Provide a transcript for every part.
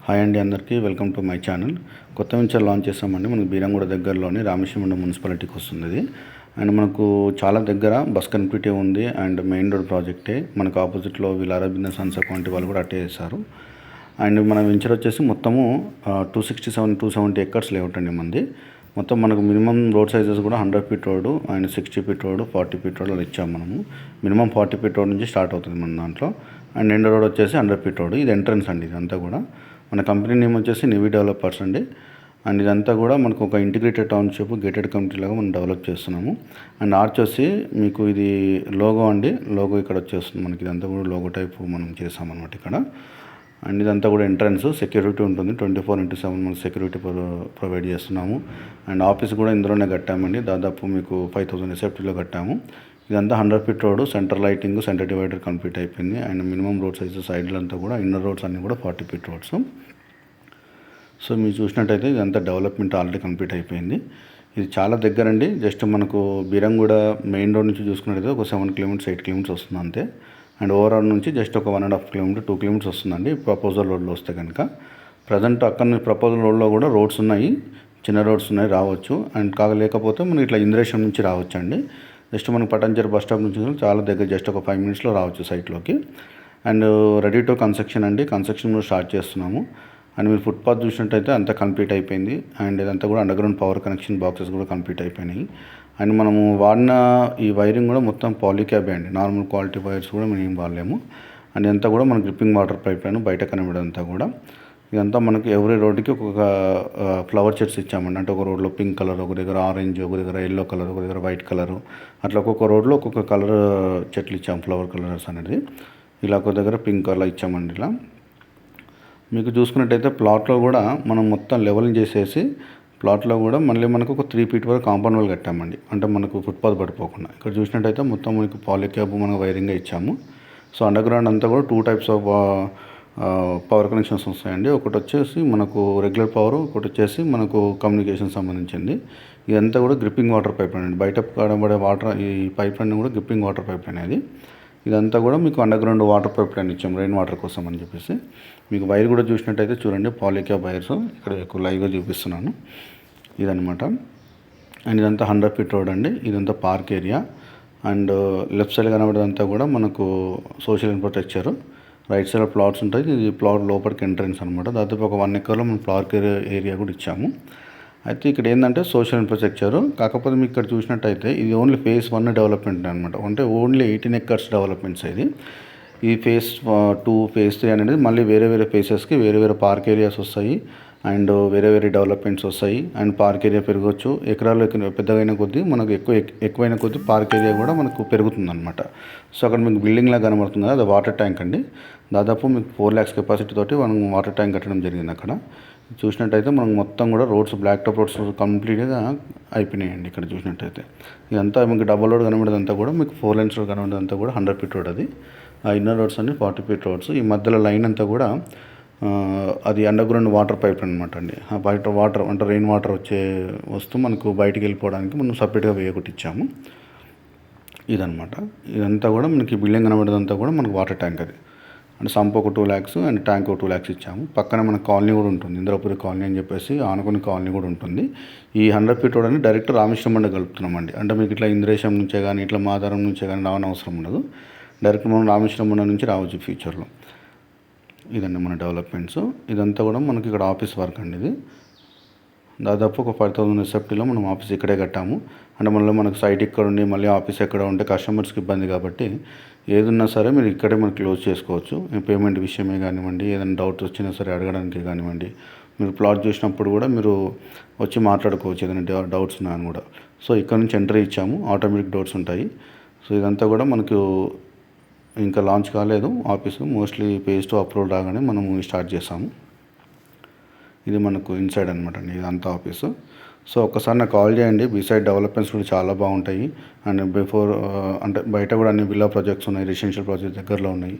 Hi అండి, అందరికీ welcome to my channel. కొత్త వెంచర్ లాంచ్ చేస్తామండి. మనకు బీరంగూడ దగ్గరలోని రామేశ్వరం మున్సిపాలిటీకి వస్తుంది ఇది. అండ్ మనకు చాలా దగ్గర బస్ కనెక్టివిటీ ఉంది. అండ్ మెయిన్ రోడ్ ప్రాజెక్టే మనకు ఆపోజిట్లో విలారా బిజినెస్ సన్స్ అకౌంట్ వాళ్ళు కూడా అట్టే చేశారు. అండ్ మన వెంచర్ వచ్చేసి మొత్తము 270 ఎకర్స్ లేఅవుట్ అండి మంది. మొత్తం మనకు మినిమం రోడ్ సైజెస్ కూడా 100 feet road and 60 feet road 40 feet road ఇచ్చాము మనము. మినిమం 40 ఫీట్ రోడ్ నుంచి స్టార్ట్ అవుతుంది మన దాంట్లో. అండ్ ఎండ్ రోడ్ వచ్చేసి 100 ఫీట్ రోడ్. ఇది ఎంట్రన్స్ అండి. ఇదంతా కూడా మన కంపెనీ నేమ్ వచ్చేసి నివి డెవలపర్స్ అండి. అండ్ ఇదంతా కూడా మనకు ఒక ఇంటిగ్రేటెడ్ టౌన్షిప్ గేటెడ్ కమ్యూనిటీ లాగా మనం డెవలప్ చేస్తున్నాము. అండ్ ఆర్చ్ వచ్చి మీకు ఇది లోగో అండి. లోగో ఇక్కడ వచ్చేస్తుంది మనకి. ఇదంతా కూడా లోగో టైప్ మనం చేసామన్నమాట ఇక్కడ. అండ్ ఇదంతా కూడా ఎంట్రన్స్ సెక్యూరిటీ ఉంటుంది. 24/7 మనం సెక్యూరిటీ ప్రొవైడ్ చేస్తున్నాము. అండ్ ఆఫీస్ కూడా ఇందులోనే కట్టామండి. దాదాపు మీకు 5,000 ఎస్ఎఫ్టీలో కట్టాము. ఇదంతా 100 feet road, centre lighting, centre divider complete అయిపోయింది. అండ్ మినిమం రోడ్ సైజు సైడ్లంతా కూడా ఇన్నర్ రోడ్స్ అన్నీ కూడా 40 ఫీట్ రోడ్స్. సో మీరు చూసినట్టయితే ఇదంతా డెవలప్మెంట్ ఆల్రెడీ కంప్లీట్ అయిపోయింది. ఇది చాలా దగ్గరండి. జస్ట్ మనకు బీరంగూడ మెయిన్ రోడ్ నుంచి చూసుకున్నట్టయితే ఒక 7 కిలోమీటర్స్ 8 కిలోమీటర్స్ వస్తుంది అంతే. అండ్ ఓవరాల్ నుంచి జస్ట్ ఒక 1.5 కిలోమీటర్ 2 కిలోమీటర్స్ వస్తుందండి ప్రపోజల్ రోడ్లో వస్తే కనుక. ప్రజెంట్ అక్కడ ప్రపోజల్ రోడ్లో కూడా రోడ్స్ ఉన్నాయి, చిన్న రోడ్స్ ఉన్నాయి, రావచ్చు. అండ్ లేకపోతే మనం ఇట్లా ఇంద్రేశం నుంచి రావచ్చు అండి. జస్ట్ మనకు పటాన్చెరు బస్ స్టాప్ నుంచి చాలా దగ్గర, జస్ట్ ఒక 5 మినిట్స్లో రావచ్చు సైట్లోకి. అండ్ రెడీ టు కన్స్ట్రక్షన్ అండి. కన్స్ట్రక్షన్ కూడా స్టార్ట్ చేస్తున్నాము. అండ్ మీరు ఫుట్పాత్ చూసినట్టయితే అంతా కంప్లీట్ అయిపోయింది. అండ్ ఇదంతా కూడా అండర్గ్రౌండ్ పవర్ కనెక్షన్ బాక్సెస్ కూడా కంప్లీట్ అయిపోయినాయి. అండ్ మనము వాడిన ఈ వైరింగ్ కూడా మొత్తం పాలీక్యాబే అండి. నార్మల్ క్వాలిటీ వైర్స్ కూడా మేము ఏం వాడలేము. అండ్ ఇదంతా కూడా మన గ్రిప్పింగ్ వాటర్ పైప్ లైన్ బయట కనబడేదంతా కూడా. ఇదంతా మనకి ఎవ్రీ రోడ్డుకి ఒక్కొక్క ఫ్లవర్ చెట్స్ ఇచ్చామండి. అంటే ఒక రోడ్లో పింక్ కలర్, ఒక దగ్గర ఆరెంజ్, ఒక దగ్గర ఎల్లో కలర్, ఒక దగ్గర వైట్ కలరు, అట్లా ఒక్కొక్క రోడ్లో ఒక్కొక్క కలర్ చెట్లు ఇచ్చాము, ఫ్లవర్ కలర్స్ అనేది. ఇలా ఒక దగ్గర పింక్ కలర్ ఇచ్చామండి. ఇలా మీకు చూసుకున్నట్టయితే ప్లాట్లో కూడా మనం మొత్తం లెవెలింగ్ చేసేసి ప్లాట్లో కూడా మళ్ళీ మనకు ఒక 3 ఫీట్ వరకు కాంపౌండ్ వాల్ కట్టామండి. అంటే మనకు ఫుట్పాత్ పడిపోకుండా. ఇక్కడ చూసినట్టయితే మొత్తం మనకు పాలీక్యాబ్ మనకు వైరింగ్గా ఇచ్చాము. సో అండర్గ్రౌండ్ అంతా కూడా 2 టైప్స్ ఆఫ్ పవర్ కనెక్షన్స్ వస్తాయండి. ఒకటి వచ్చేసి మనకు రెగ్యులర్ పవర్, ఒకటి వచ్చేసి మనకు కమ్యూనికేషన్ సంబంధించింది. ఇదంతా కూడా గ్రిప్పింగ్ వాటర్ పైప్ లైన్ అండి. బయట కనబడే వాటర్ ఈ పైప్ లైన్ కూడా గ్రిప్పింగ్ వాటర్ పైప్ లైన్ అది. ఇదంతా కూడా మీకు అండర్గ్రౌండ్ వాటర్ పైప్ లైన్ ఇచ్చాము రెయిన్ వాటర్ కోసం అని చెప్పేసి. మీకు వైర్ కూడా చూసినట్టయితే చూడండి, పాలీక్యాబ్ వైర్స్ ఇక్కడ ఎక్కువ లైవ్గా చూపిస్తున్నాను. ఇదనమాట. అండ్ ఇదంతా 100 ఫీట్ రోడ్ అండి. ఇదంతా park area. And left side కనబడేదంతా కూడా మనకు social infrastructure. Right side plots ఉంటాయి. ఇది ప్లాట్ లోపలికి ఎంట్రన్స్ అనమాట. దాదాపు ఒక 1 ఎకర్లో మనం పార్క్ ఏరియా కూడా ఇచ్చాము. అయితే ఇక్కడ ఏంటంటే సోషల్ ఇన్ఫ్రాస్ట్రక్చర్. కాకపోతే మీకు ఇక్కడ చూసినట్టయితే ఇది ఓన్లీ ఫేజ్ 1 డెవలప్మెంట్ అనమాట. అంటే ఓన్లీ 18 ఎకర్స్ డెవలప్మెంట్స్ ఇది. ఈ ఫేజ్ 2, ఫేజ్ 3 అనేది మళ్ళీ వేరే ఫేసెస్కి వేరే పార్క్ ఏరియాస్ వస్తాయి. అండ్ వేరే డెవలప్మెంట్స్ వస్తాయి. అండ్ పార్క్ ఏరియా పెరగవచ్చు. ఎకరాలు పెద్దగా అయిన కొద్దీ మనకు ఎక్కువైన కొద్దీ పార్క్ ఏరియా కూడా మనకు పెరుగుతుంది అనమాట. సో అక్కడ మీకు బిల్డింగ్ లాగా కనబడుతుంది కదా, అది వాటర్ ట్యాంక్ అండి. దాదాపు మీకు 4 lakhs కెపాసిటీ తోటి మనం వాటర్ ట్యాంక్ కట్టడం జరిగింది అక్కడ. చూసినట్టయితే మనం మొత్తం కూడా రోడ్స్ బ్లాక్ టాప్ రోడ్స్ కంప్లీట్గా అయిపోయినాయండి. ఇక్కడ చూసినట్టయితే ఇదంతా మీకు డబల్ రోడ్ కనబడేదంతా కూడా మీకు 4 lanes రోడ్ కనబడేదంతా కూడా 100 ఫీట్ రోడ్ అది. ఆ ఇన్నర్ రోడ్స్ అన్ని 40 ఫీట్ రోడ్స్. ఈ మధ్యలో లైన్ అంతా కూడా అది అండర్గ్రౌండ్ వాటర్ పైప్ అనమాట అండి. ఆ బయట వాటర్ అంటే రెయిన్ వాటర్ వస్తూ మనకు బయటికి వెళ్ళిపోవడానికి మనం సపరేట్గా వేయగొట్టించాము. ఇదనమాట. ఇదంతా కూడా మనకి బిల్డింగ్ కనబడేదంతా కూడా మనకు వాటర్ ట్యాంక్ అది. అంటే సంప్ ఒక 2 lakhs అండ్ ట్యాంక్ ఒక 2 lakhs ఇచ్చాము. పక్కన మన కాలనీ కూడా ఉంటుంది, ఇంద్రపురి కాలనీ అని చెప్పేసి ఆనుకుని కాలనీ కూడా ఉంటుంది. ఈ 100 ఫీట్ రోడ్ అని డైరెక్ట్ రామేశ్వరం బండ కలుపుతున్నామండి. అంటే మీకు ఇట్లా ఇంద్రేశం నుంచే కానీ ఇట్లా మాదారం నుంచే కానీ రావనవసరం ఉండదు. డైరెక్ట్ మనం రామేశ్వరం బండ నుంచి రావచ్చు ఫ్యూచర్లో. ఇదండి మన డెవలప్మెంట్స్. ఇదంతా కూడా మనకి ఇక్కడ ఆఫీస్ వర్క్ అండి. ఇది దాదాపు ఒక 5,000 ఎస్ఎఫ్టీలో మనం ఆఫీస్ ఇక్కడే కట్టాము. అంటే మళ్ళీ మనకు సైట్ ఇక్కడ ఉండి మళ్ళీ ఆఫీస్ ఎక్కడ ఉంటే కస్టమర్స్కి ఇబ్బంది కాబట్టి ఏదున్నా సరే మీరు ఇక్కడే మనం క్లోజ్ చేసుకోవచ్చు. పేమెంట్ విషయమే కానివ్వండి, ఏదైనా డౌట్ వచ్చినా సరే అడగడానికి కానివ్వండి, మీరు ప్లాట్ చూసినప్పుడు కూడా మీరు వచ్చి మాట్లాడుకోవచ్చు ఏదైనా డౌట్స్ ఉన్నాయని కూడా. సో ఇక్కడ నుంచి ఎంట్రీ ఇచ్చాము, ఆటోమేటిక్ డోర్స్ ఉంటాయి. సో ఇదంతా కూడా మనకు ఇంకా లాంచ్ కాలేదు ఆఫీసు. మోస్ట్లీ ఫేజ్ 2 అప్రూవల్ రాగానే మనము స్టార్ట్ చేసాము. ఇది మనకు ఇన్సైడ్ అనమాట అండి, ఇదంతా ఆఫీసు. సో ఒక్కసారి నాకు కాల్ చేయండి. బీసైడ్ డెవలప్మెంట్స్ కూడా చాలా బాగుంటాయి. అండ్ అంటే బయట కూడా అన్ని విల్లా ప్రాజెక్ట్స్ ఉన్నాయి, రెసిడెన్షియల్ ప్రాజెక్ట్స్ దగ్గరలో ఉన్నాయి.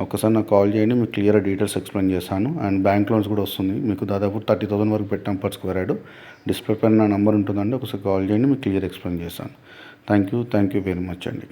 ఒక్కసారి నాకు కాల్ చేయండి, మీకు క్లియర్ డీటెయిల్స్ ఎక్స్ప్లెయిన్ చేస్తాను. అండ్ బ్యాంక్ లోన్స్ కూడా వస్తుంది. మీకు దాదాపు 30,000 వరకు పెట్టాం పర్ స్క్వేర్ యార్డ్. డిస్ప్లే పైన నా నెంబర్ ఉంటుందండి, ఒకసారి కాల్ చేయండి, మీకు క్లియర్ ఎక్స్ప్లెయిన్ చేస్తాను. థ్యాంక్ యూ వెరీ మచ్ అండి.